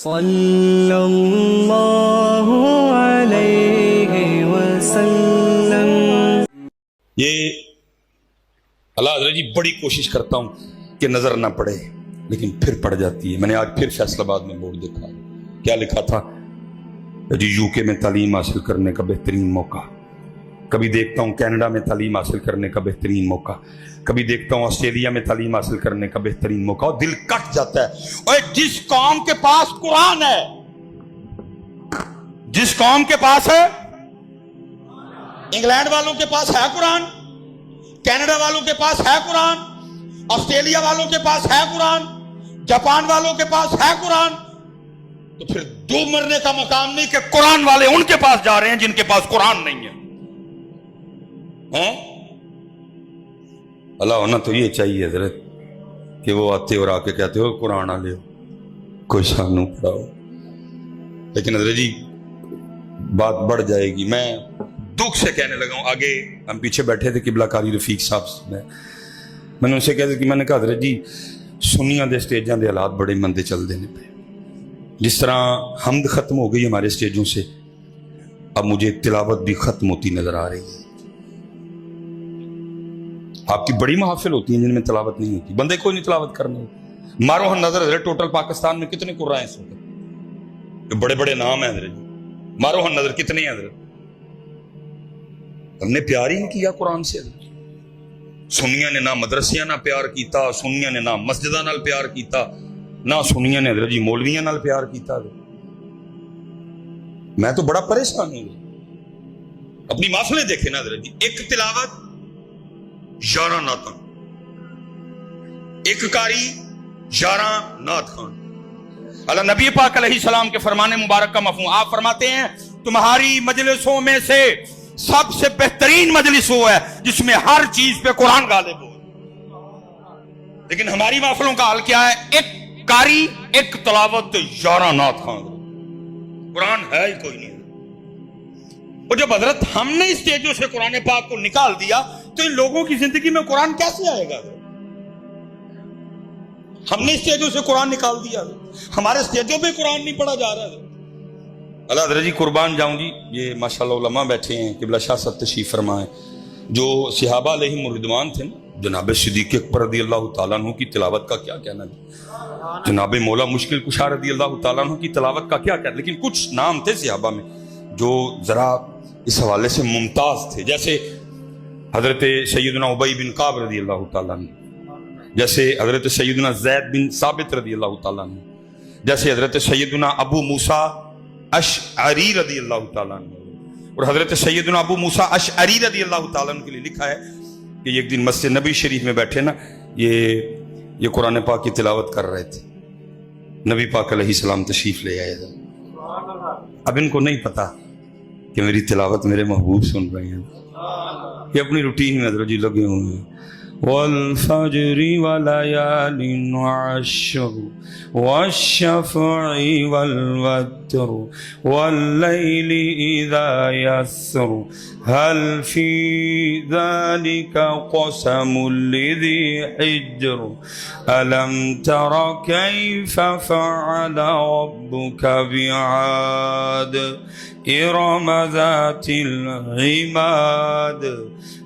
صلی اللہ علیہ وسلم۔ یہ اللہ حضرت جی بڑی کوشش کرتا ہوں کہ نظر نہ پڑے، لیکن پھر پڑ جاتی ہے۔ میں نے آج پھر فیصل آباد میں بورڈ دیکھا، کیا لکھا تھا جی یو کے میں تعلیم حاصل کرنے کا بہترین موقع، کبھی دیکھتا ہوں کینیڈا میں تعلیم حاصل کرنے کا بہترین موقع، کبھی دیکھتا ہوں آسٹریلیا میں تعلیم حاصل کرنے کا بہترین موقع، اور دل کٹ جاتا ہے۔ اور جس قوم کے پاس قرآن ہے، جس قوم کے پاس ہے، انگلینڈ والوں کے پاس ہے قرآن، کینیڈا والوں کے پاس ہے قرآن، آسٹریلیا والوں کے پاس ہے قرآن، جاپان والوں کے پاس ہے قرآن، تو پھر ڈوب مرنے کا مقام نہیں کہ قرآن والے ان کے پاس جا رہے ہیں جن کے پاس قرآن نہیں ہے۔ اللہ ہونا تو یہ چاہیے حضرت کہ وہ آتے اور آ کے کہتے ہو قرآن آ لے کوئی سانو پڑھاؤ، لیکن حضرت جی بات بڑھ جائے گی۔ میں دکھ سے کہنے لگا ہوں، آگے ہم پیچھے بیٹھے تھے قبلہ کاری رفیق صاحب، میں نے ان سے کہا کہ میں نے کہا حضرت جی سنیاں دے سٹیجاں دے حالات بڑے مندے چل دینے پہ، جس طرح حمد ختم ہو گئی ہمارے سٹیجوں سے، اب مجھے تلاوت بھی ختم ہوتی نظر آ رہی ہے۔ آپ کی بڑی محافل ہوتی ہیں جن میں تلاوت نہیں ہوتی، بندے کوئی نہیں تلاوت کرنا ہوتی۔ مارو ہم نظر حضرت ٹوٹل پاکستان میں کتنے قرآن ہیں اس وقت؟ بڑے بڑے نام ہیں حضرت جی، مارو ہم نظر کتنے ہیں حضرت؟ ہم نے پیار ہی نہیں کیا قرآن سے حضرت۔ سنیاں نے نہ مدرسیاں نہ پیار کیتا، سنیاں نے نہ مسجداں نال پیار کیتا، نہ سنیاں نے حضرت جی مولویاں نال پیار کیتا۔ میں تو بڑا پریشان ہوں، اپنی محفلیں دیکھیں نا حضرت جی، ایک تلاوت 11 نعتاں، ایک قاری 11 نعت خان۔ اللہ نبی پاک علیہ السلام کے فرمان مبارک کا مفہوم، آپ فرماتے ہیں تمہاری مجلسوں میں سے سب سے بہترین مجلس وہ ہے جس میں ہر چیز پہ قرآن غالب ہو، لیکن ہماری محفلوں کا حال کیا ہے؟ ایک قاری، ایک تلاوت، 11 نعت خان، قرآن ہے ہی کوئی نہیں۔ اور جب حضرت ہم نے اسٹیجوں سے قرآن پاک کو نکال دیا تو ان لوگوں کی زندگی میں قرآن کیسے آئے گا؟ ہم نے اسٹیجوں سے قرآن نکال دیا، ہمارے اسٹیجوں پہ قرآن نہیں پڑھا جا رہا۔ اللہ حضرت جی قربان جاؤں جی، یہ ماشاءاللہ علماء بیٹھے ہیں، قبلہ شاہ صاحب تشریف فرمائیں، جو صحابہ علیہم الرضوان تھے نا، جناب صدیق اکبر رضی اللہ تعالیٰ عنہ کی تلاوت کا کیا کہنا ہے، جناب مولا مشکل کشا رضی اللہ تعالیٰ عنہ کی تلاوت کا کیا کہنا، لیکن کچھ نام تھے صحابہ میں جو ذرا اس حوالے سے ممتاز تھے، جیسے حضرت سیدنا ابی بن کعب رضی اللہ تعالیٰ عنہ، جیسے حضرت سیدنا زید بن ثابت رضی اللہ تعالیٰ عنہ، جیسے حضرت سیدنا ابو موسیٰ اشعری رضی اللہ تعالیٰ عنہ۔ اور حضرت سیدنا ابو موسیٰ اشعری رضی اللہ تعالیٰ عنہ کے لیے لکھا ہے کہ ایک دن مسجد نبی شریف میں بیٹھے نا، یہ قرآن پاک کی تلاوت کر رہے تھے، نبی پاک علیہ السلام تشریف لے آئے۔ اب ان کو نہیں پتا کہ میری تلاوت میرے محبوب سن رہے ہیں، یہ اپنی روٹین میں حضرت جی لگے ہوئے ہیں۔ والفجر وليال عشر والشفع والوتر والليل إذا يسر هل في ذلك قسم لذي حجر ألم تر كيف فعل ربك بعاد إرم ذات العماد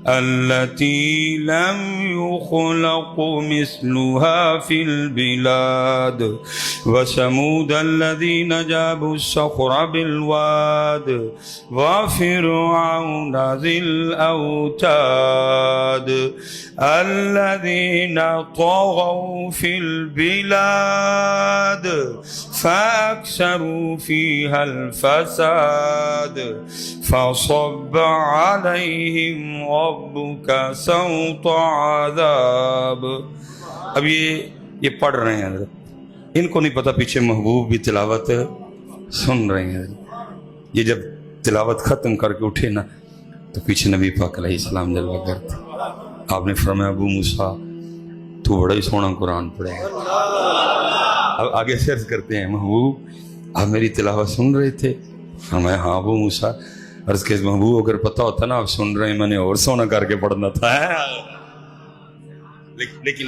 التي لم يخلق مثلها في البلاد وثمود الذين جابوا الصخر بالواد وفرعون ذي الأوتاد الذين طغوا في البلاد فأكثروا فيها الفساد فصب عليهم ربك سوط عذاب۔ اب یہ پڑھ رہے ہیں حضرت، ان کو نہیں پتا پیچھے محبوب بھی تلاوت سن رہے ہیں۔ یہ جب تلاوت ختم کر کے اٹھے نا تو پیچھے نبی پاک علیہ السلام جلوہ کرتے، آپ نے فرمایا ابو موسیٰ تو بڑا ہی سونا قرآن پڑھے گا۔ اب آگے سرچ کرتے ہیں، محبوب آپ میری تلاوت سن رہے تھے؟ فرمایا ہاں ابو موسیٰ۔ عرض کے محبوب اگر پتہ ہوتا نا آپ سن رہے ہیں، میں نے اور سونا کر کے پڑھنا تھا۔ لیکن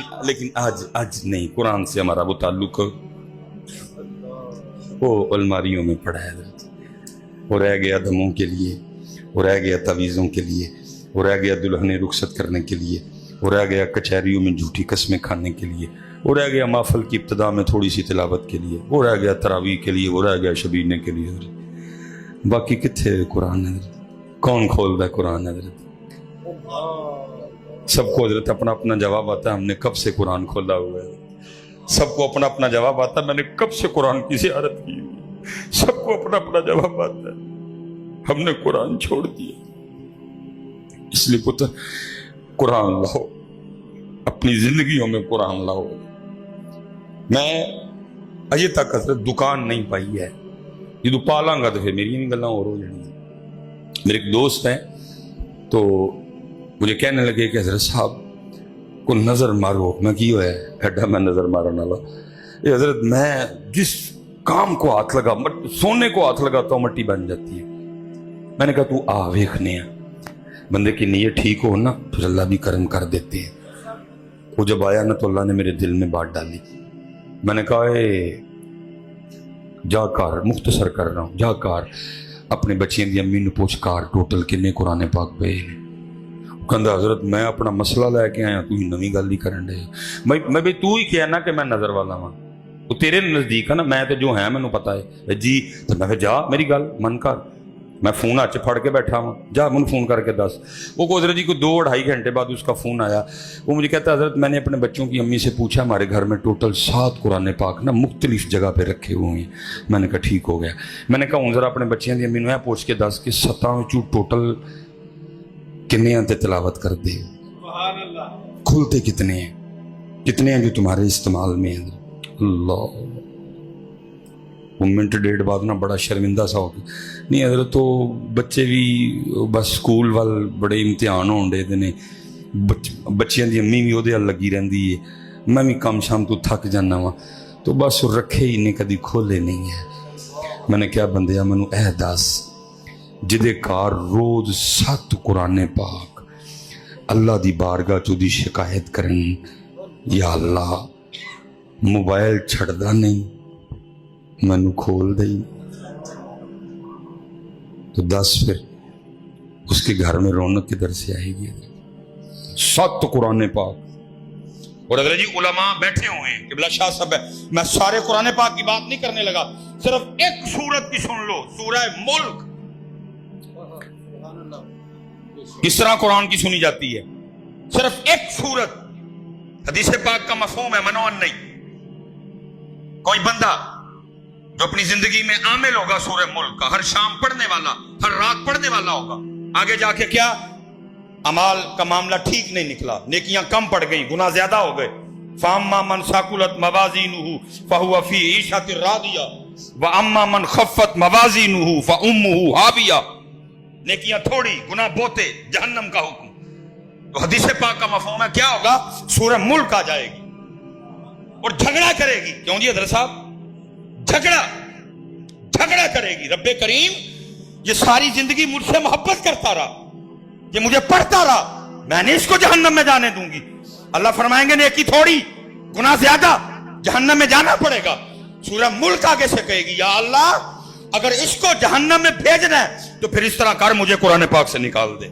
آج نہیں، قرآن سے ہمارا وہ تعلق وہ الماریوں میں پڑا ہے حضرت، وہ رہ گیا دموں کے لیے، وہ رہ گیا تعویذوں کے لیے، وہ رہ گیا دلہنیں رخصت کرنے کے لیے، وہ رہ گیا کچہریوں میں جھوٹی قسمیں کھانے کے لیے، وہ رہ گیا محفل کی ابتدا میں تھوڑی سی تلاوت کے لیے، وہ رہ گیا تراویح کے لیے، وہ رہ گیا شبینے کے لیے حضرت۔ باقی کتنے قرآن حضرت؟ کون کھول ہے قرآن حضرت؟ سب کو حضرت اپنا اپنا جواب آتا ہے، ہم نے کب سے قرآن کھولا ہوا ہے۔ سب کو اپنا اپنا جواب آتا ہے، میں نے کب سے قرآن کی زیارت کی ہوئی۔ سب کو اپنا اپنا جواب آتا ہے، ہم نے قرآن چھوڑ دیا۔ اس لیے پتر قرآن لاؤ، اپنی زندگیوں میں قرآن لاؤ۔ میں اجے تک حضرت دکان نہیں پائی ہے، جدو پالاں گا تو پھر میری نہیں گلاں اور ہو جانی۔ میرے ایک دوست ہیں تو مجھے کہنے لگے کہ حضرت صاحب کو نظر مارو۔ میں کی ہوا ہے ایڈا میں نظر مارنے والا؟ یہ حضرت میں جس کام کو ہاتھ لگا، سونے کو ہاتھ لگاتا ہوں مٹی بن جاتی ہے۔ میں نے کہا تو آ ویکھنے ہیں، بندے کی نیت ٹھیک ہو نا پھر اللہ بھی کرم کر دیتے ہیں۔ وہ جب آیا نا تو اللہ نے میرے دل میں بات ڈالی۔ میں نے کہا اے جا کر، مختصر کر رہا ہوں، جا کر اپنے بچیاں دی امی نو پوچھ کر ٹوٹل کنے قرآن پاک پہ۔ کہندا حضرت میں اپنا مسئلہ لے کے آیا، تو ہی نویں گل ہی کرن دے۔ میں بھی تو ہی کہیا نا کہ میں نظر والا ہاں، وہ تیرے نزدیک ہے نا، میں تو جو ہے مینوں پتا ہے جی۔ تو میں جا میری گل من کر، میں فون ہاتھ پھڑ کے بیٹھا ہوں، جا مجھے فون کر کے دس۔ وہ کو حضرت جی کو 2-2.5 گھنٹے بعد اس کا فون آیا۔ وہ مجھے کہتا ہے حضرت میں نے اپنے بچوں کی امی سے پوچھا، ہمارے گھر میں ٹوٹل 7 قرآن پاک نا مختلف جگہ پہ رکھے ہوئے ہیں۔ میں نے کہا ٹھیک ہو گیا۔ میں نے کہا ہوں ذرا اپنے بچیاں دی امی نو پوچھ کے دس کہ 7 ٹوٹل کتنے تے تلاوت کر دے، کھلتے کتنے ہیں جو تمہارے استعمال میں ہیں؟ اللہ منٹ ڈیڑھ بعد نا بڑا شرمندہ سا ہو گیا۔ نہیں حضرت تو بچے بھی بس سکول وال بڑے امتحان ہون دے نے، بچیاں دی امی بھی وہ لگی رہندی ہے، میں بھی کم شام تو تھک جانا وا، تو بس رکھے ہی نہیں، کدی کھولے نہیں ہے۔ میں نے کیا بندیا مینوں اے دس جدے کار روز 7 قرآن پاک اللہ دی بارگاہ چ دی شکایت کرن، یا اللہ موبائل چھڑدا نہیں، مینوں کھول دئی، تو دس پھر اس کے گھر میں رونق کدھر سے آئے گی؟ 7 قرآن پاک۔ اور حضرت جی علماء بیٹھے ہوئے ہیں، قبلہ شاہ صاحب ہے، میں سارے قرآن پاک کی بات نہیں کرنے لگا، صرف ایک سورت کی سن لو، سورہ ملک کس طرح قرآن کی سنی جاتی ہے۔ صرف ایک سورت، حدیث پاک کا مفہوم ہے، منون نہیں۔ کوئی بندہ جو اپنی زندگی میں عامل ہوگا سورہ ملک کا، ہر شام پڑھنے والا، ہر رات پڑھنے والا ہوگا، آگے جا کے کیا اعمال کا معاملہ ٹھیک نہیں نکلا، نیکیاں کم پڑ گئیں، گناہ زیادہ ہو گئے۔ فاما من ثقلت موازینہ فہو فی عیشۃ راضیہ واما من خفت موازینہ فامہ ہاویہ۔ نیکیاں تھوڑی، گناہ بہتے، جہنم کا حکم۔ تو حدیث پاک کا مفہوم ہے کیا ہوگا؟ سورہ ملک آ جائے گی اور جھگڑا کرے گی۔ کیوں جی حضرت صاحب؟ جھگڑا کرے گی۔ رب کریم یہ ساری زندگی مجھ سے محبت کرتا رہا، یہ مجھے پڑھتا رہا، میں نے اس کو جہنم میں جانے دوں گی۔ اللہ فرمائیں گے نیکی تھوڑی، گناہ زیادہ، جہنم میں جانا پڑے گا۔ سورہ ملک آگے سے کہے گی یا اللہ اگر اس کو جہنم میں بھیجنا ہے تو پھر اس طرح کر، مجھے قرآن پاک سے نکال دے۔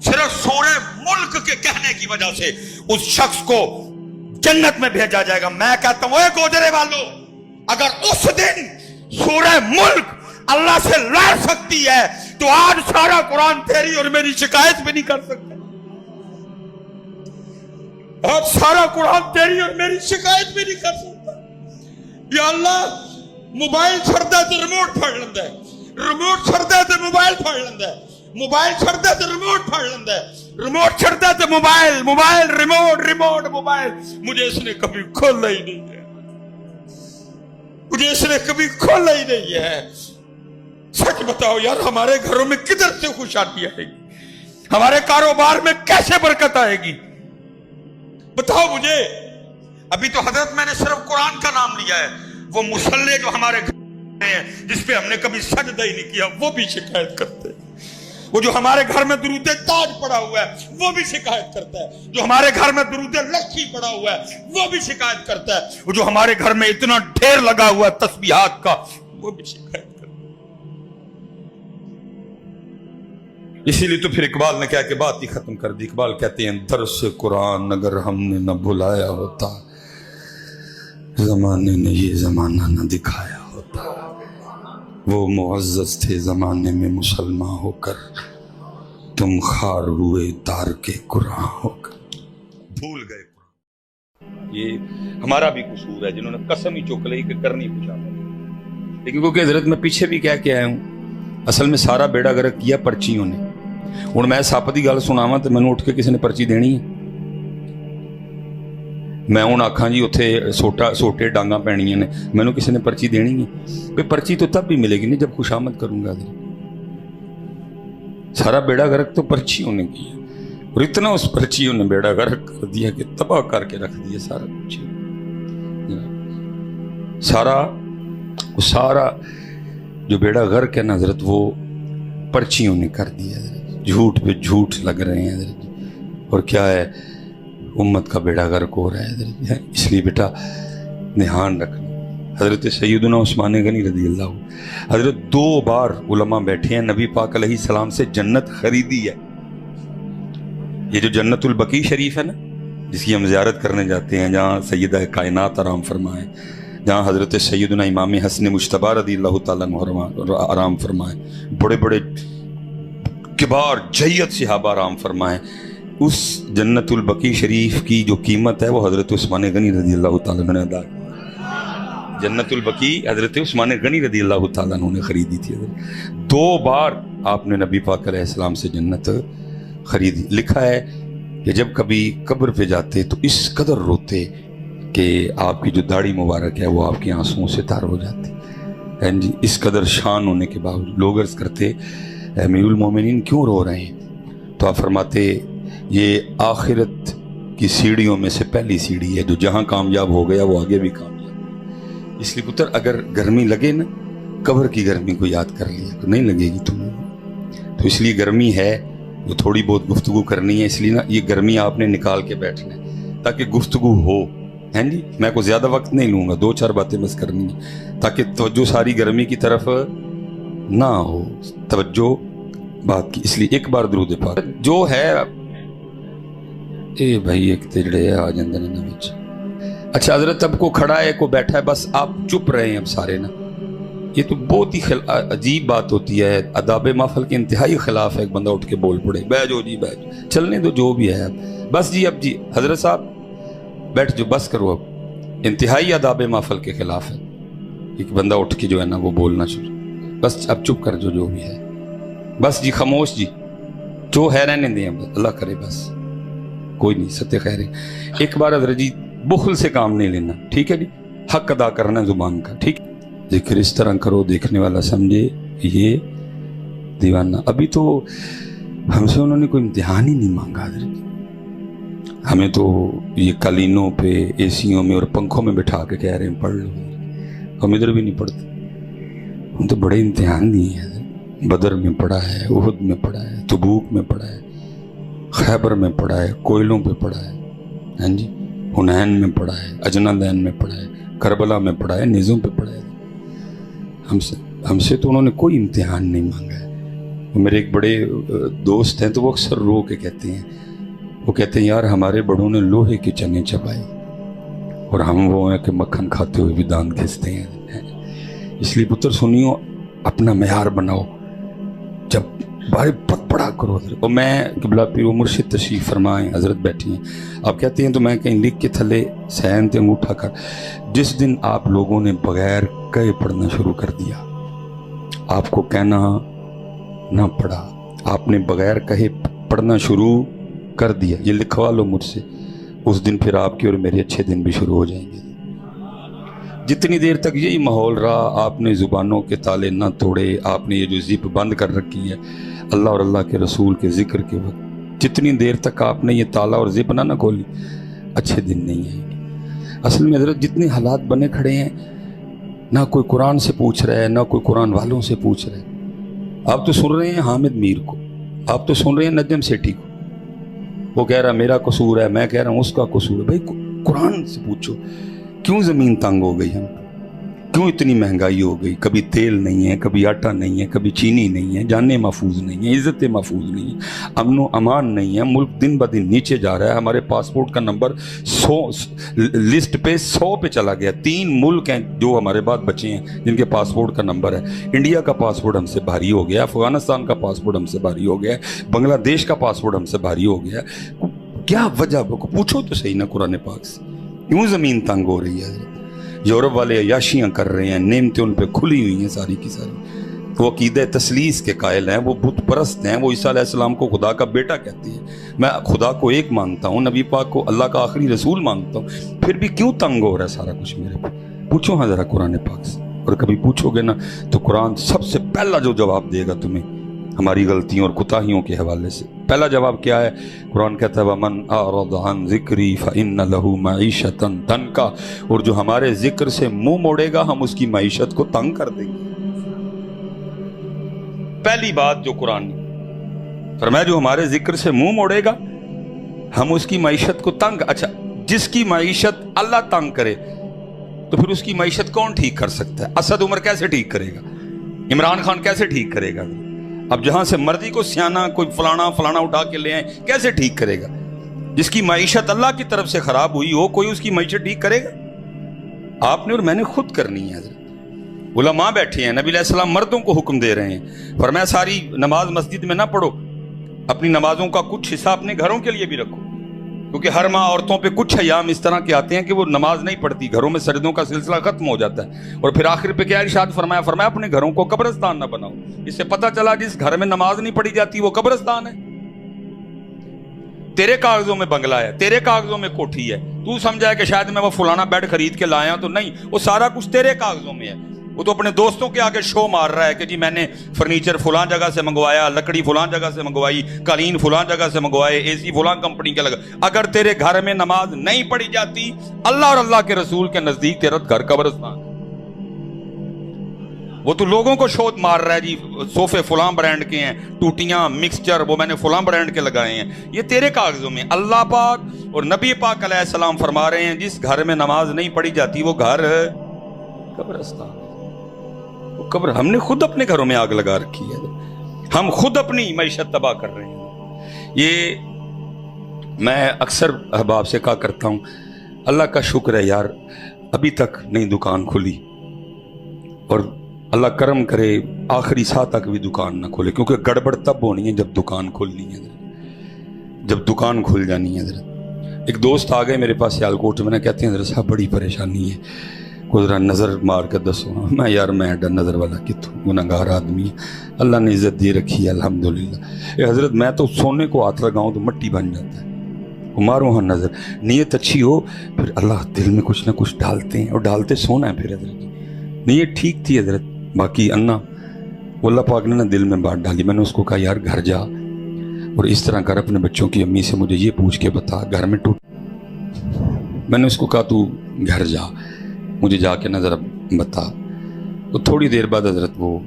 صرف سورہ ملک کے کہنے کی وجہ سے اس شخص کو جنت میں بھیجا جائے گا۔ میں کہتا ہوں اے گوجرے والو، اگر اس دن سورہ ملک اللہ سے لڑ سکتی ہے تو آج سارا قرآن تیری اور میری شکایت بھی نہیں کر سکتا۔ آج سارا قرآن تیری اور میری شکایت بھی نہیں کر سکتا۔ یا اللہ موبائل چھڑتا ہے تو ریموٹ پھڑ لیندہ ہے، ریموٹ چھڑتا ہے تو موبائل پھڑ لیندہ ہے، موبائل چھڑتا ہے تو ریموٹ پھڑ لیندہ ہے، ریموٹ چھڑتا ہے تو mobile, mobile remote, remote mobile. مجھے اس نے کبھی کھولا ہی نہیں ہے، مجھے اس نے کبھی کھولا ہی نہیں ہے۔ سچ بتاؤ یار، ہمارے گھروں میں کدھر سے خوشحالی آئے گی؟ ہمارے کاروبار میں کیسے برکت آئے گی؟ بتاؤ مجھے۔ ابھی تو حضرت میں نے صرف قرآن کا نام لیا ہے، وہ مصلی جو ہمارے گھر میں ہیں جس پہ ہم نے کبھی سجدہ ہی نہیں کیا وہ بھی شکایت کرتے ہیں۔ وہ جو ہمارے گھر میں درود تاج پڑا ہوا ہے وہ بھی شکایت کرتا ہے، جو ہمارے گھر میں درود لکھی پڑا ہوا ہے وہ بھی شکایت کرتا ہے، وہ جو ہمارے گھر میں اتنا ڈھیر لگا ہوا ہے تسبیحات کا وہ بھی شکایت کرتا ہے۔ اسی لیے تو پھر اقبال نے کہا کہ بات ہی ختم کر دی۔ اقبال کہتے ہیں درس قرآن اگر ہم نے نہ بھلایا ہوتا، زمانے نے یہ زمانہ نہ دکھایا ہوتا، وہ معزز تھے زمانے میں مسلمان ہو کر، تم خار ہوئے دار کے قرآن ہو کر، بھول گئے قرآن۔ یہ ہمارا بھی قصور ہے، جنہوں نے قسم ہی چک لی کہ کرنی کچھ آتا، لیکن کیونکہ حضرت میں پیچھے بھی کہہ کے آیا ہوں، اصل میں سارا بیڑا گرک کیا پرچیوں نے۔ ہوں میں سپ کی گل سناواں تو مینوں اٹھ کے کسی نے پرچی دینی ہے؟ میں ہوں آکھاں جی اتنے سوٹے ڈانگاں پینیاں نے، مینوں کسی نے پرچی دینی ہے؟ کوئی پرچی تو تب بھی ملے گی نہیں جب خوشامد کروں گا۔ سارا بیڑا گرک تو پرچیوں نے کیا، اور اتنا اس پرچیوں نے بیڑا گرک کر دیا کہ تباہ کر کے رکھ دیا سارا کچھ۔ سارا جو بیڑا غرق ہے نا حضرت، وہ پرچیوں نے کر دیا حضرت، جھوٹ پہ جھوٹ لگ رہے ہیں حضرت، اور کیا ہے امت کا بیڑا غرق ہو رہا ہے حضرت۔ اس لیے بیٹا دھیان رکھنا۔ حضرت سیدنا عثمان غنی رضی اللہ عنہ، حضرت 2 بار علماء بیٹھے ہیں، نبی پاک علیہ السلام سے جنت خریدی ہے۔ یہ جو جنت البقیع شریف ہے نا، جس کی ہم زیارت کرنے جاتے ہیں، جہاں سیدہ کائنات آرام فرمائے، جہاں حضرت سیدنا امام حسن مجتبی رضی اللہ تعالیٰ عنہ آرام فرمائے، بڑے بڑے کبار جیت صحابہ آرام فرمائے، اس جنت البقیع شریف کی جو قیمت ہے وہ حضرت عثمان غنی رضی اللہ تعالیٰ عنہ نے ادا کی۔ جنت البقیع حضرت عثمان غنی رضی اللہ تعالیٰ عنہ نے خریدی تھی۔ 2 بار آپ نے نبی پاک علیہ السلام سے جنت خریدی۔ لکھا ہے کہ جب کبھی قبر پہ جاتے تو اس قدر روتے کہ آپ کی جو داڑھی مبارک ہے وہ آپ کی آنسوؤں سے تار ہو جاتی۔ جی اس قدر شان ہونے کے باوجود لوگ عرض کرتے امیر المومنین کیوں رو رہے ہیں؟ تو آپ فرماتے یہ آخرت کی سیڑھیوں میں سے پہلی سیڑھی ہے، جو جہاں کامیاب ہو گیا وہ آگے بھی کامیاب۔ اس لیے پتر اگر گرمی لگے نا، قبر کی گرمی کو یاد کر لیا، تو نہیں لگے گی تمہیں۔ تو اس لیے گرمی ہے جو تھوڑی بہت گفتگو کرنی ہے، اس لیے نا یہ گرمی آپ نے نکال کے بیٹھنا ہے تاکہ گفتگو ہو۔ ہیں جی میں کوئی زیادہ وقت نہیں لوں گا، 2-4 باتیں بس کرنی ہیں تاکہ توجہ ساری گرمی کی طرف نہ ہو، توجہ بات کی۔ اس لیے ایک بار درود پاک جو ہے اے بھائی ایک تجڑے آ جاندے نے وچ۔ اچھا حضرت اب کو کھڑا ہے کو بیٹھا ہے، بس آپ چپ رہے ہیں اب سارے نا، یہ تو بہت ہی عجیب بات ہوتی ہے، آداب محفل کے انتہائی خلاف ہے۔ ایک بندہ اٹھ کے بول پڑے بیٹھ جاؤ جی بیٹھ جاؤ، چلنے دو جو بھی ہے، اب بس جی اب جی حضرت صاحب بیٹھ جو، بس کرو، اب انتہائی آداب محفل کے خلاف ہے۔ ایک بندہ اٹھ کے جو ہے نا وہ بولنا شروع، بس اب چپ کر جو بھی ہے، بس جی خاموش جی، جو ہے رہنے دیں، اللہ کرے بس کوئی نہیں، ستہ خیر ہے۔ ایک بار حضرت جی بخل سے کام نہیں لینا، ٹھیک ہے جی، حق ادا کرنا زبان کا، ٹھیک، ذکر اس طرح کرو دیکھنے والا سمجھے یہ دیوانہ۔ ابھی تو ہم سے انہوں نے کوئی امتحان ہی نہیں مانگا حضرت، ہمیں تو یہ قالینوں پہ اے سیوں میں اور پنکھوں میں بٹھا کے کہہ رہے ہیں پڑھ لو، ہم ادھر بھی نہیں پڑھتے۔ ہم تو بڑے امتحان دیے ہیں، بدر میں پڑھا ہے، احد میں پڑھا ہے، تبوک میں پڑھا ہے، خیبر میں پڑھا ہے، کوئلوں پہ پڑھا ہے، ہاں جی حنین میں پڑھا ہے، اجنادین میں پڑھا ہے، کربلا میں پڑھا ہے، نیزوں پہ پڑھا ہے۔ ہم سے تو انہوں نے کوئی امتحان نہیں مانگا ہے۔ میرے ایک بڑے دوست ہیں تو وہ اکثر رو کے کہتے ہیں، وہ کہتے ہیں یار ہمارے بڑوں نے لوہے کی چنے چبائے اور ہم وہ ہیں کہ مکھن کھاتے ہوئے بھی دانت گھستے ہیں۔ اس لیے پتر سنیو، اپنا معیار بناؤ، جب بارے بہت بڑا کرو حضرت۔ اور میں قبلہ پیر و مرشد تشریف فرمائیں، حضرت بیٹھی ہیں، آپ کہتے ہیں تو میں کہیں لکھ کے تھلے سین تے انگوٹھا کر، جس دن آپ لوگوں نے بغیر کہے پڑھنا شروع کر دیا، آپ کو کہنا نہ پڑا، آپ نے بغیر کہے پڑھنا شروع کر دیا، یہ لکھوا لو مجھ سے، اس دن پھر آپ کے اور میرے اچھے دن بھی شروع ہو جائیں گے۔ جتنی دیر تک یہی ماحول رہا، آپ نے زبانوں کے تالے نہ توڑے، آپ نے یہ جو زپ بند کر رکھی ہے اللہ اور اللہ کے رسول کے ذکر کے وقت، جتنی دیر تک آپ نے یہ تالا اور زپ نہ کھولی، اچھے دن نہیں آئیں گے۔ اصل میں حضرت جتنے حالات بنے کھڑے ہیں، نہ کوئی قرآن سے پوچھ رہا ہے، نہ کوئی قرآن والوں سے پوچھ رہا ہے۔ آپ تو سن رہے ہیں حامد میر کو، آپ تو سن رہے ہیں نجم سیٹھی کو، وہ کہہ رہا میرا قصور ہے، میں کہہ رہا ہوں اس کا قصور ہے۔ بھائی قرآن سے پوچھو کیوں زمین تنگ ہو گئی ہم، کیوں اتنی مہنگائی ہو گئی؟ کبھی تیل نہیں ہے، کبھی آٹا نہیں ہے، کبھی چینی نہیں ہے، جانیں محفوظ نہیں ہیں، عزتیں محفوظ نہیں ہیں، امن و امان نہیں ہے، ملک دن بدن نیچے جا رہا ہے۔ ہمارے پاسپورٹ کا نمبر 100 لسٹ پہ 100 پہ چلا گیا۔ 3 ملک ہیں جو ہمارے بعد بچے ہیں جن کے پاسپورٹ کا نمبر ہے۔ انڈیا کا پاسپورٹ ہم سے بھاری ہو گیا، افغانستان کا پاسپورٹ ہم سے بھاری ہو گیا، بنگلہ دیش کا پاسپورٹ ہم سے بھاری ہو گیا۔ کیا وجہ؟ پوچھو تو صحیح نا قرآن پاک سے، کیوں زمین تنگ ہو رہی ہے؟ یورپ والے عیاشیاں کر رہے ہیں، نعمتیں ان پہ کھلی ہوئی ہیں ساری کی ساری، وہ عقیدہ تثلیث کے قائل ہیں، وہ بت پرست ہیں، وہ عیسیٰ علیہ السلام کو خدا کا بیٹا کہتے ہیں۔ میں خدا کو ایک مانتا ہوں، نبی پاک کو اللہ کا آخری رسول مانتا ہوں، پھر بھی کیوں تنگ ہو رہا ہے سارا کچھ میرے پہ؟ پوچھو ہاں ذرا قرآن پاک سے، اور کبھی پوچھو گے نا تو قرآن سب سے پہلا جو جواب دے گا تمہیں ہماری غلطیوں اور کوتاہیوں کے حوالے سے، پہلا جواب کیا ہے؟ قرآن کہتا ہے وَمَنْ أَعْرَضَ عَنْ ذِكْرِي فَإِنَّ لَهُ مَعِيشَةً ضَنْكًا، اور جو ہمارے ذکر سے منہ موڑے گا ہم اس کی معیشت کو تنگ کر دیں گے۔ پہلی بات جو قرآن نے فرمایا، جو ہمارے ذکر سے منہ موڑے گا ہم اس کی معیشت کو تنگ۔ اچھا، جس کی معیشت اللہ تنگ کرے تو پھر اس کی معیشت کون ٹھیک کر سکتا ہے؟ اسد عمر کیسے ٹھیک کرے گا؟ عمران خان کیسے ٹھیک کرے گا؟ اب جہاں سے مرضی کو سیانہ کوئی فلانا اٹھا کے لے آئیں، کیسے ٹھیک کرے گا؟ جس کی معیشت اللہ کی طرف سے خراب ہوئی ہو، کوئی اس کی معیشت ٹھیک کرے گا؟ آپ نے اور میں نے خود کرنی ہے۔ حضرت علماء بیٹھے ہیں، نبی علیہ السلام مردوں کو حکم دے رہے ہیں، فرمایا ساری نماز مسجد میں نہ پڑھو، اپنی نمازوں کا کچھ حصہ اپنے گھروں کے لیے بھی رکھو، کیونکہ ہر ماہ عورتوں پہ کچھ ایام اس طرح کے آتے ہیں کہ وہ نماز نہیں پڑھتی، گھروں میں سجدوں کا سلسلہ ختم ہو جاتا ہے، اور پھر آخر پہ کیا ارشاد فرمایا؟ فرمایا اپنے گھروں کو قبرستان نہ بناؤ۔ اس سے پتہ چلا جس گھر میں نماز نہیں پڑھی جاتی وہ قبرستان ہے۔ تیرے کاغذوں میں بنگلہ ہے، تیرے کاغذوں میں کوٹھی ہے، تو سمجھا ہے کہ شاید میں وہ فلانا بیڈ خرید کے لایا تو نہیں، وہ سارا کچھ تیرے کاغذوں میں ہے۔ وہ تو اپنے دوستوں کے آگے شو مار رہا ہے کہ جی میں نے فرنیچر فلان جگہ سے منگوایا، لکڑی فلان جگہ سے منگوائی، قالین فلان جگہ سے منگوائے، اے سی فلان کمپنی کے لگا۔ اگر تیرے گھر میں نماز نہیں پڑھی جاتی، اللہ اور اللہ کے رسول کے نزدیک تیرا گھر قبرستان ہے۔ وہ تو لوگوں کو شوت مار رہا ہے، جی صوفے فلان برانڈ کے ہیں، ٹوٹیاں مکسچر وہ میں نے فلان برانڈ کے لگائے ہیں، یہ تیرے کاغذوں میں۔ اللہ پاک اور نبی پاک علیہ السلام فرما رہے ہیں جس گھر میں نماز نہیں پڑھی جاتی وہ گھر قبرستان۔ قبر ہم نے خود اپنے گھروں میں آگ لگا رکھی ہے، ہم خود اپنی معیشت تباہ کر رہے ہیں۔ یہ میں اکثر احباب سے کہا کرتا ہوں، اللہ کا شکر ہے یار ابھی تک نئی دکان کھلی، اور اللہ کرم کرے آخری سال تک بھی دکان نہ کھولے، کیونکہ گڑبڑ تب ہونی ہے جب دکان کھلنی ہے، جب دکان کھل جانی ہے۔ ایک دوست آ گئے میرے پاس سیالکوٹ میں، کہتے ہیں حضرت صاحب بڑی پریشانی ہے، کو ذرا نظر مار کر دسو۔ میں یار میں نظر والا کتوں گناہگار آدمی ہے، اللہ نے عزت دی رکھی ہے الحمدللہ۔ اے حضرت میں تو سونے کو ہاتھ لگاؤں تو مٹی بن جاتا ہے، مارو ہاں نظر، نیت اچھی ہو پھر اللہ دل میں کچھ نہ کچھ ڈالتے ہیں، اور ڈالتے سونا ہے۔ پھر حضرت نیت ٹھیک تھی حضرت، باقی انا اللہ پاک نے دل میں بات ڈالی۔ میں نے اس کو کہا یار گھر جا اور اس طرح کر، اپنے بچوں کی امی سے مجھے یہ پوچھ کے بتا گھر میں ٹوٹ۔ میں نے اس کو کہا تو گھر جا، مجھے جا کے ذرا بتا۔ تو تھوڑی دیر بعد حضرت وہ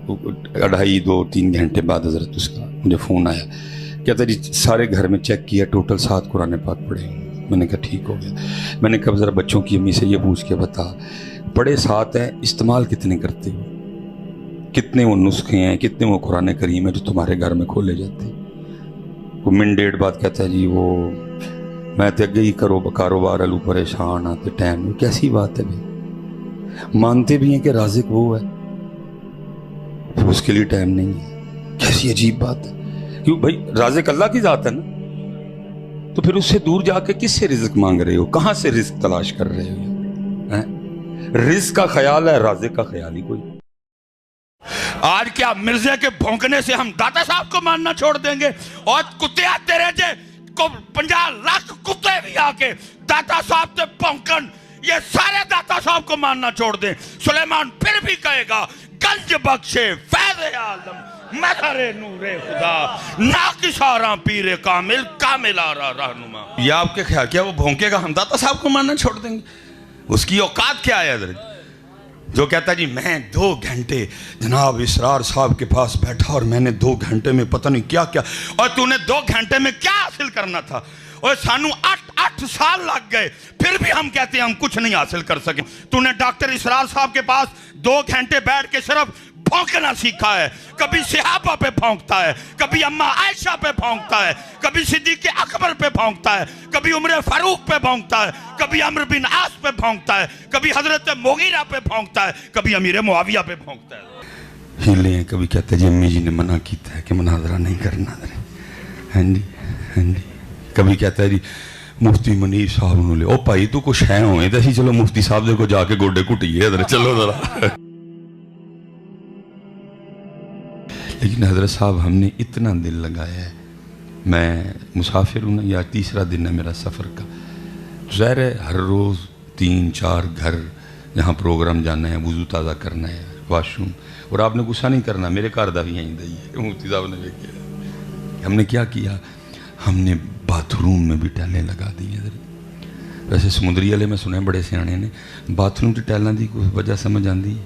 2.5-3 گھنٹے بعد حضرت اس کا مجھے فون آیا، کہتا جی سارے گھر میں چیک کیا، ٹوٹل 7 قرآن پاک پڑھے۔ میں نے کہا ٹھیک ہو گیا۔ میں نے کہا ذرا بچوں کی امی سے یہ پوچھ کے بتا پڑھے 7 ہیں، استعمال کتنے کرتے ہو؟ کتنے وہ نسخے ہیں، کتنے وہ قرآن کریم ہے جو تمہارے گھر میں کھولے جاتے ہیں؟ وہ من ڈیڑھ بعد کہتا ہے جی وہ میں تے اگے ہی کاروبار الو پریشان آتے ٹائم۔ کیسی بات ہے بھائی، مانتے بھی ہیں کہ رازق وہ ہے، پھر اس کے لیے ٹائم نہیں ہے، کیسی عجیب بات ہے۔ کیوں بھائی رازق اللہ کی ذات ہے نا، تو پھر اس سے دور جا کے کس سے رزق مانگ رہے ہو؟ کہاں سے رزق تلاش کر رہے ہو؟ رزق کا خیال ہے، رازق کا خیال ہی کوئی۔ آج کیا مرزے کے بھونکنے سے ہم داتا صاحب کو ماننا چھوڑ دیں گے؟ اور کتے آتے رہتے کو 50 لاکھ کتے بھی آ کے داتا صاحب سے بھونکن، یہ سارے داتا صاحب کو ماننا چھوڑ دیں۔ سلیمان پھر بھی کہے گا گنج بخشے فیض عالم مظہر نور خدا ناقصاراں پیر کامل کامل آرا رہنما۔ یہ آپ کے خیال کیا وہ بھونکے گا ہم داتا صاحب کو ماننا چھوڑ دیں گے؟ اس کی اوقات کیا ہے حضرت؟ جو کہتا ہے جی میں 2 گھنٹے جناب اسرار صاحب کے پاس بیٹھا اور میں نے 2 گھنٹے میں پتہ نہیں کیا کیا، اور تو نے 2 گھنٹے میں کیا حاصل کرنا تھا؟ اور سانو 8 سال لگ گئے، پھر بھی ہم کہتے ہیں ہم کچھ نہیں حاصل کر سکے۔ تو نے ڈاکٹر اسرار صاحب کے پاس 2 گھنٹے بیٹھ کے صرف پھونکنا سیکھا ہے۔ کبھی صحابہ پہ پھونکتا ہے، کبھی اماں عائشہ پہ پھونکتا ہے، کبھی صدیق اکبر پہ پھونکتا ہے، کبھی عمر فاروق پہ پھونکتا ہے، کبھی عمرو بن عاص پہ پھونکتا ہے، کبھی حضرت مغیرہ پہ پھونکتا ہے، کبھی امیر معاویہ پہ پھونکتا ہے۔ ہلے ہیں، کبھی کہتے ہیں جی امی جی نے منع کیتا ہے کہ مناظرہ نہیں کرنا۔ ہاں جی ہاں جی، کبھی کہتا ہے جی مفتی منیر صاحب نو لے، او بھائی تو کچھ ہے ہوئے تو اسی چلو مفتی صاحب دے کو جا کے گوڈے کٹیے ادھر چلو ذرا۔ لیکن حضرت صاحب ہم نے اتنا دل لگایا ہے، میں مسافر ہوں نا، یا 3 دن ہے میرا سفر کا، ظاہر ہے ہر روز 3-4 گھر جہاں پروگرام جانا ہے، وضو تازہ کرنا ہے، واش روم، اور آپ نے غصہ نہیں کرنا، میرے گھر دا بھی یہیں دئی ہے، مفتی صاحب نے بھی کیا۔ ہم نے کیا کیا، ہم نے باتھ روم میں بھی ٹیلیں لگا دی ہیں۔ ویسے سمندری والے میں سنے بڑے سیانے نے باتھ روم کی ٹیلوں کی کوئی وجہ سمجھ آتی ہے؟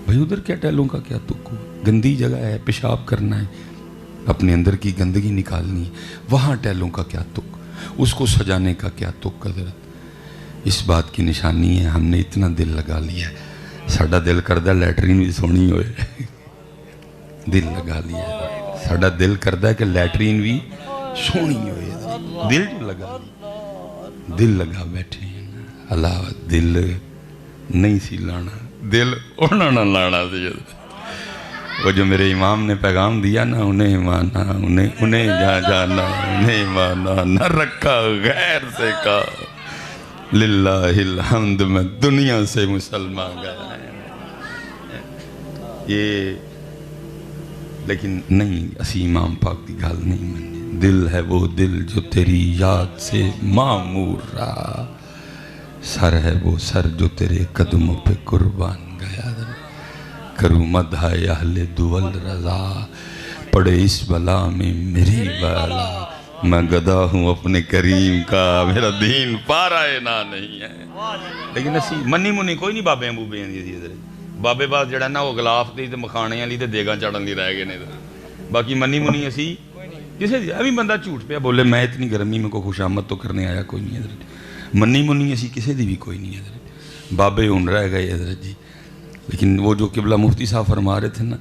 بھائی ادھر کیا ٹیلوں کا کیا تک ہو، گندی جگہ ہے، پیشاب کرنا ہے، اپنے اندر کی گندگی نکالنی ہے، وہاں ٹیلوں کا کیا تک، اس کو سجانے کا کیا تک؟ حضرت اس بات کی نشانی ہے ہم نے اتنا دل لگا لیا ہے، ساڈا دل کردہ لیٹرین بھی سونی ہوئے، دل لگا لیا ہے، ساڈا دل کردہ ہے کہ لیٹرین بھی سونی ہوئے، دل جو لگا دل لگا بیٹھے ہیں۔ اللہ دل نہیں سی لانا، دل انہوں نے لانا سی۔ وہ جو میرے امام نے پیغام دیا نا، انہیں مانا، انہیں جانا، انہیں مانا، نہ رکھا غیر سے کا، للہ الحمد میں دنیا سے مسلمان گیا۔ یہ لیکن نہیں، اسی امام پاک کی گال نہیں منی۔ دل ہے وہ دل جو تیری یاد سے معمور رہا، سر ہے وہ سر جو تیرے قدموں پہ قربان گیا۔ کروں مدح اہل دول رضا، پڑے اس بلا میں میری بلا، میں گدا ہوں اپنے کریم کا، میرا دین پارا نہ نہیں ہے۔ لیکن اسی منی منی کوئی نہیں، بابے ابوبے دی بابے بعد جڑا نا وہ غلاف دی تے مکھانے والی تے دیگاں چڑھن دی رہ گئے نے، باقی منی منی اسی کسے دی ابھی بندہ جھوٹ پہ بولے میں اتنی گرمی میں کوئی خوشامد تو کرنے آیا کوئی نہیں حضرت، منی منی اسی کسے دی بھی کوئی نہیں حضرت، بابے ہون رہ گئے حضرت جی۔ لیکن وہ جو قبلہ مفتی صاحب فرما رہے تھے نا،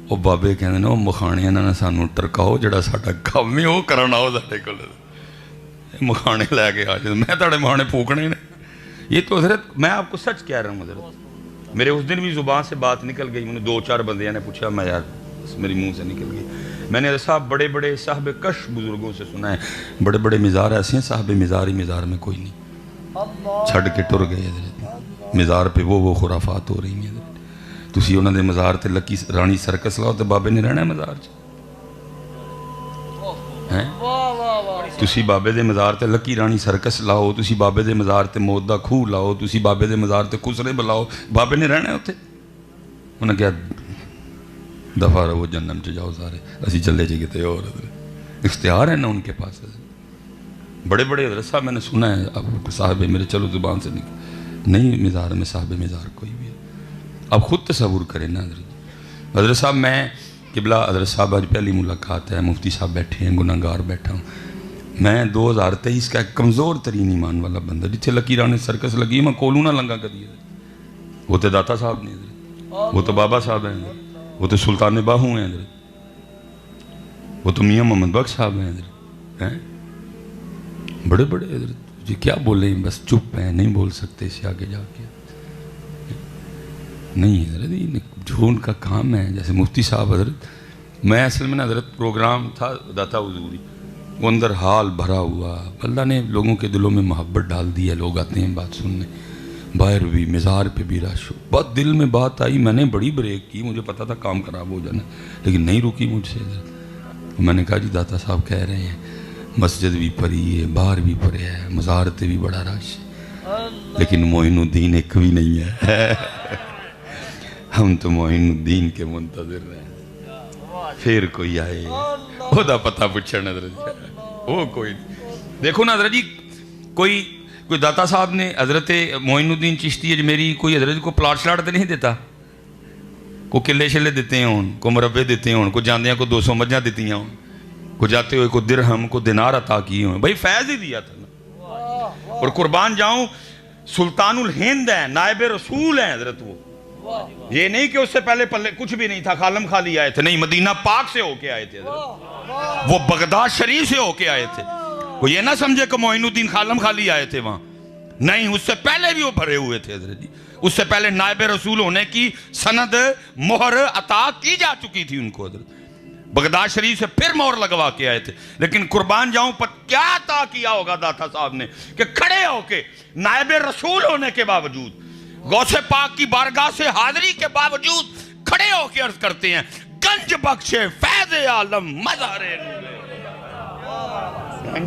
وہ بابے کہنے نا وہ مکھانے انہوں نے سانو ٹرکاؤ جڑا ساڈا کام ہے وہ کرنا ہو ساڈے کول، مکھانے لے کے آ جائے، میں تاڑے مکھانے پھونکنے نے۔ یہ تو حضرت میں آپ کو سچ کہہ رہا ہوں حضرت، میرے اس دن بھی زبان سے بات نکل گئی، مجھے 2-4 بندیاں نے پوچھا، میں یار میری منہ سے نکل گئی۔ میں نے صاحب بڑے بڑے صاحب کش بزرگوں سے سنا ہے، بڑے بڑے مزار ایسے ہیں، صاحب مزار ہی مزار میں کوئی نہیں، چھڑ کے ٹر گئے حضرت، مزار پہ وہ خرافات ہو رہی ہیں حضرت۔ تسی انہوں نے مزار تے لکی رانی سرکس لاؤ تو بابے نے رہنا ہے مزار چ؟ تسی بابے دے مزار تے لکی رانی سرکس لاؤ، تسی بابے دے مزار تے موت دا کھو لاؤ، تسی بابے دے مزار تے خسرے بلاؤ، بابے نے رہنا ہے ہوتے؟ انہوں نے کہا دفعہ رہو جنم چ جاؤ سارے، اسی چلے جی کتے اور اختیار ہے نا ان کے پاس۔ بڑے بڑے حضرت صاحب میں نے سنا ہے، اب صاحب میرے چلو زبان سے نہیں مزار میں صاحب مزار کوئی بھی ہے، اب خود تصور کریں نا حضرت۔ حضرت صاحب میں قبلہ حضرت صاحب آج پہلی ملاقات ہے، مفتی صاحب بیٹھے ہیں، گناہ گار بیٹھا ہوں میں، 2023 کا ایک کمزور ترین ایمان والا بندہ، جتھے لکی رانے سرکس لگی میں کولوں نہ لنگا کری۔ وہ تو داتا صاحب نے حضرت، وہ تو بابا صاحب ہیں، وہ تو سلطان باہو ہیں حضرت، وہ تو میاں محمد بخش صاحب ہیں حضرت، بڑے بڑے حضرت جی، کیا بولیں بس چپ ہیں، نہیں بول سکتے اسے آگے جا کے، نہیں حضرت جو ان کا کام ہے۔ جیسے مفتی صاحب حضرت، میں اصل میں حضرت پروگرام تھا داتا حضوری، وہ اندر حال بھرا ہوا، اللہ نے لوگوں کے دلوں میں محبت ڈال دی ہے، لوگ آتے ہیں بات سننے، باہر بھی مزار پہ بھی رش ہو، بہت دل میں بات آئی، میں نے بڑی بریک کی، مجھے پتا تھا کام خراب ہو جانا، لیکن نہیں رکی مجھ سے حضرت۔ میں نے کہا جی داتا صاحب کہہ رہے ہیں مسجد بھی پڑھی ہے، باہر بھی پڑھے ہے، مزار تے بھی بڑا رش ہے، لیکن معین الدین ایک بھی نہیں ہے، ہم تو معین الدین کے منتظر رہے ہیں، پھر کوئی آئے وہ دا پتہ پوچھنا حضرت، وہ کوئی نہیں۔ دیکھو نا حضرت جی، کوئی کوئی داتا صاحب نے حضرت معین الدین چشتی اجمیری کوئی حضرت کو پلاٹ شلاٹ تو نہیں دیتا؟ کوئی قلعے شلے دیتے ہوں، کوئی مربے دیتے ہوں، کوئی جاندیاں کو 200 مجھاں دیتی ہوں، کوئی جاتے ہوئے کوئی درہم کو دینار عطا کیے ہوں، بھائی فیض ہی دیا تھا نا۔ اور قربان جاؤں سلطان الہند ہیں، نائب رسول ہیں حضرت وہ، یہ نہیں کہ اس سے پہلے پلے کچھ بھی نہیں تھا، خالم خالی آئے تھے، نہیں، مدینہ پاک سے ہو کے آئے تھے حضرت، وہ بغداد شریف سے ہو کے آئے تھے۔ وہ یہ نہ سمجھے کہ معین الدین خالم خالی آئے تھے وہاں، نہیں، اس سے پہلے بھی وہ بھرے ہوئے تھے حضرت جی، اس سے پہلے نائب رسول ہونے کی سند مہر عطا کی جا چکی تھی ان کو حضرت، بغداد شریف سے پھر مہر لگوا کے آئے تھے۔ لیکن قربان جاؤں پر کیا عطا کیا ہوگا داتا صاحب نے کہ کھڑے ہو کے نائب رسول ہونے کے باوجود، غوث پاک کی بارگاہ سے حاضری کے باوجود کھڑے ہو کے عرض کرتے ہیں گنج بخشے فیض عالم مظہر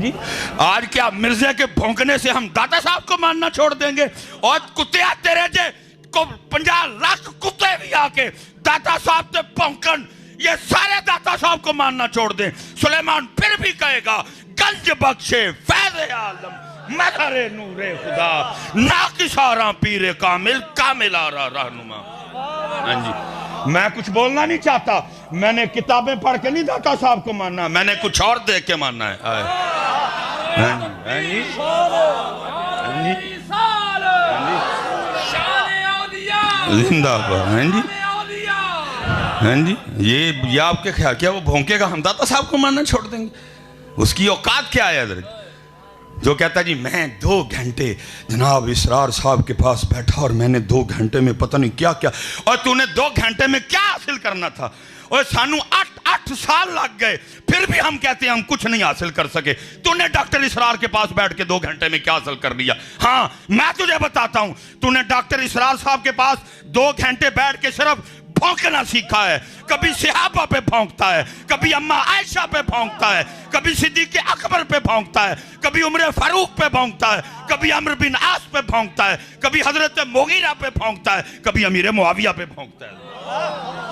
جی۔ آج کیا مرزے کے بھونکنے سے ہم داتا صاحب کو ماننا چھوڑ دیں گے؟ اور کتے تیرے جے کو 50 لاکھ کتے بھی آ کے داتا صاحب سے بھونکن، یہ سارے داتا صاحب کو ماننا چھوڑ دیں، سلیمان پھر بھی کہے گا گنج بخشے فیض عالم مظہر نور خدا ناقص آراں پیر کامل کامل آرا رہنما۔ ہاں جی، میں کچھ بولنا نہیں چاہتا، میں نے کتابیں پڑھ کے نہیں داتا صاحب کو ماننا، میں نے کچھ اور دیکھ کے ماننا ہے۔ زندہ باد۔ ہاں جی، ہاں جی، یہ آپ کے خیال کیا وہ بھونکے گا ہم داتا صاحب کو ماننا چھوڑ دیں گے؟ اس کی اوقات کیا ہے حضرت؟ جو کہتا ہے جی میں 2 گھنٹے جناب اسرار صاحب کے پاس بیٹھا اور میں نے 2 گھنٹے میں پتہ نہیں کیا کیا، اور تو نے 2 گھنٹے میں کیا حاصل کرنا تھا؟ اور سانو 8 سال لگ گئے، پھر بھی ہم کہتے ہیں ہم کچھ نہیں حاصل کر سکے۔ تو نے ڈاکٹر اسرار کے پاس بیٹھ کے 2 گھنٹے میں کیا حاصل کر لیا؟ ہاں میں تجھے بتاتا ہوں، تو نے ڈاکٹر اسرار صاحب کے پاس 2 گھنٹے بیٹھ کے صرف بھونکنا سیکھا ہے۔ کبھی صحابہ پہ بھونکتا ہے، کبھی اماں عائشہ پہ بھونکتا ہے، کبھی صدیق اکبر پہ بھونکتا ہے، کبھی عمر فاروق پہ بھونکتا ہے، کبھی عمرو بن عاص پہ بھونکتا ہے، کبھی حضرت مغیرہ پہ بھونکتا ہے، کبھی امیر معاویہ پہ بھونکتا ہے۔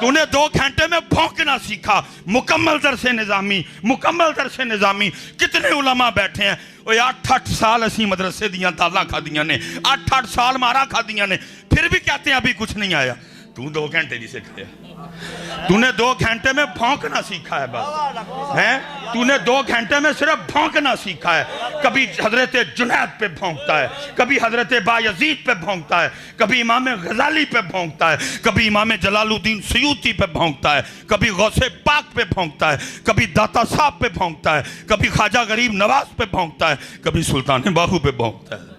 تو نے 2 گھنٹے میں بھونکنا سیکھا، مکمل درس نظامی، مکمل درس نظامی۔ کتنے علماء بیٹھے ہیں، 8 سال اسی مدرسے دیاں دالاں کھا دیاں نے، 8 سال مارا کھا دیاں نے، پھر بھی کہتے ہیں ابھی کچھ نہیں آیا۔ تو 2 گھنٹے نہیں سیکھے، تو نے 2 گھنٹے میں بھونکنا سیکھا ہے بس، ہیں؟ تو نے 2 گھنٹے میں صرف بھونکنا سیکھا ہے۔ کبھی حضرت جنید پہ بھونکتا ہے، کبھی حضرت بایزید پہ بھونکتا ہے، کبھی امام غزالی پہ بھونکتا ہے، کبھی امام جلال الدین سیوطی پہ بھونکتا ہے، کبھی غوث پاک پہ بھونکتا ہے، کبھی داتا صاحب پہ بھونکتا ہے، کبھی خواجہ غریب نواز پہ بھونکتا ہے، کبھی سلطان باہو پہ بھونکتا ہے۔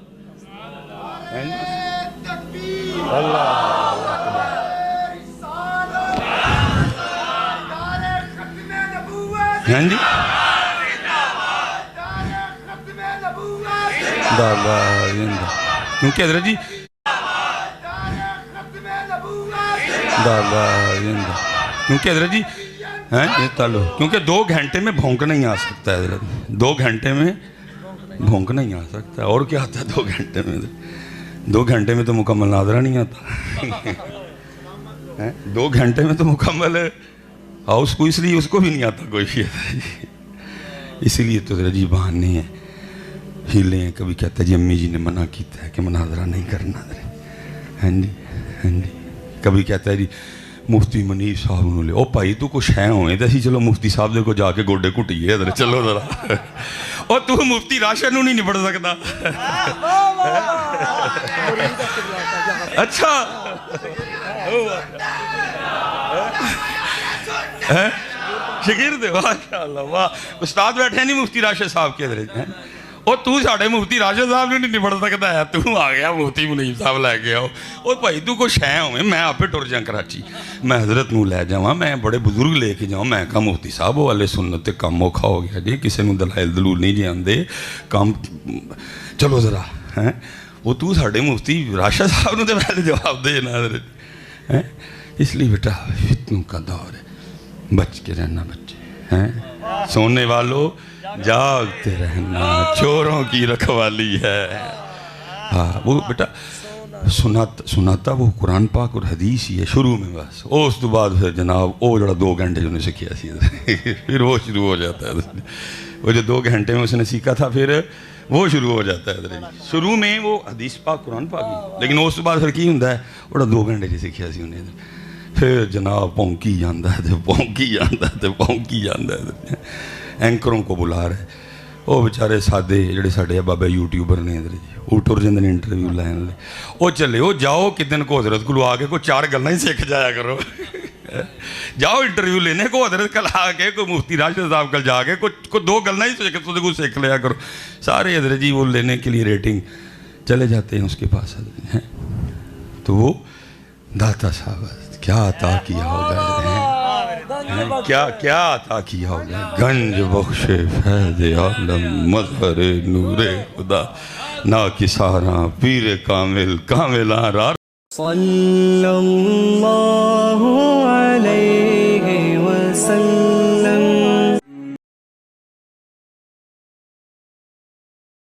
ہاں جی، کیونکہ حضرت جی کیونکہ حضرت جی کیونکہ 2 گھنٹے میں بھونکنا ہی آ سکتا ہے حضرت، 2 گھنٹے میں بھونکنا ہی آ سکتا ہے، اور کیا آتا ہے 2 گھنٹے میں؟ 2 گھنٹے میں تو مکمل ناظرہ نہیں آتا، 2 گھنٹے میں تو مکمل ہے ہاؤس کو، اس لیے اس کو بھی نہیں آتا کوئی شیئر، اسی لیے تو حضرت جی بہانے ہیں، ہیلے ہیں، کبھی کہتا ہے جی امی جی نے منع کیتا ہے کہ مناظرہ نہیں کرنا، ہاں جی ہاں جی، کبھی کہتا ہے جی مفتی منیف صاحب نے لے، او بھائی تو کچھ ہے ہوئے تو اسی چلو مفتی صاحب دے کو جا کے گوڈے کٹیے ادھر چلو ذرا، اور تو مفتی راشد نہیں نبڑ سکتا، اچھا شگرد ماشاءاللہ، واہ استاد بیٹھے نہیں مفتی راشد صاحب کے ادھر، اور تو ساڑھے مفتی راشد صاحب نے نہیں پڑھ سکتا ہے، تو آ گیا مفتی منیف صاحب لے گیا ہو، اور بھائی تو کچھ ہے ہوئے، میں آپ پہ ٹر جاؤں کراچی، میں حضرت نو لے جاؤں، میں بڑے بزرگ لے کے جاؤں، میں کہا مفتی صاحب وہ والے سنت کام موکھا ہو گیا جی، کسی نے دلائل دلول نہیں جی آندے کام، چلو ذرا ہیں، وہ تو ساڑھے مفتی راشد صاحب نے تو پہلے جواب دے نا حضرت، اس لیے بیٹا فتنوں کا دور ہے، بچ کے رہنا بچے ہیں، سونے والوں جاگتے رہنا، چوروں کی رکھوالی ہے، ہاں وہ بیٹا سناتا وہ قرآن پاک اور حدیث ہی ہے شروع میں بس، اس تو بعد پھر جناب وہ جڑا 2 گھنٹے جو نے سکھیا سی پھر وہ شروع ہو جاتا ہے، وہ جو 2 گھنٹے میں اس نے سیکھا تھا پھر وہ شروع ہو جاتا ہے حضرت جی شروع میں وہ حدیث پاک قرآن پاک ہی لیکن اس بعد پھر کی ہوندا ہے وہ 2 گھنٹے جی سیکھیا سی انہیں پھر جناب پونکی جاندا ہے تے پونکی جاندا ہے تے پونکی جاندا ہے اینکروں کو بلا رہے وہ بیچارے سادے جڑے ساڈے بابا یوٹیوبر نے حضرت جی وہ ٹر جاندے نے انٹرویو لین لے وہ چلے وہ جاؤ کدن کو حضرت کو آ کے کوئی 4 گلاں ہی سیکھ جایا کرو جاؤ انٹرویو لینے کو حضرت کل آ کے کوئی مفتی راشد صاحب کل جا کے کوئی 2 گلاں ہی سیکھ لیا کرو سارے حضرت جی وہ لینے کے لیے ریٹنگ چلے جاتے ہیں اس کے پاس حضرت ہیں تو وہ داتا صاحب کیا عطا کیا ہوگا کیا عطا کیا ہوگا گنج بخش فیض عالم مظہر نور خدا نا کساراں پیر کامل کاملاں را صلی اللہ علیہ وسلم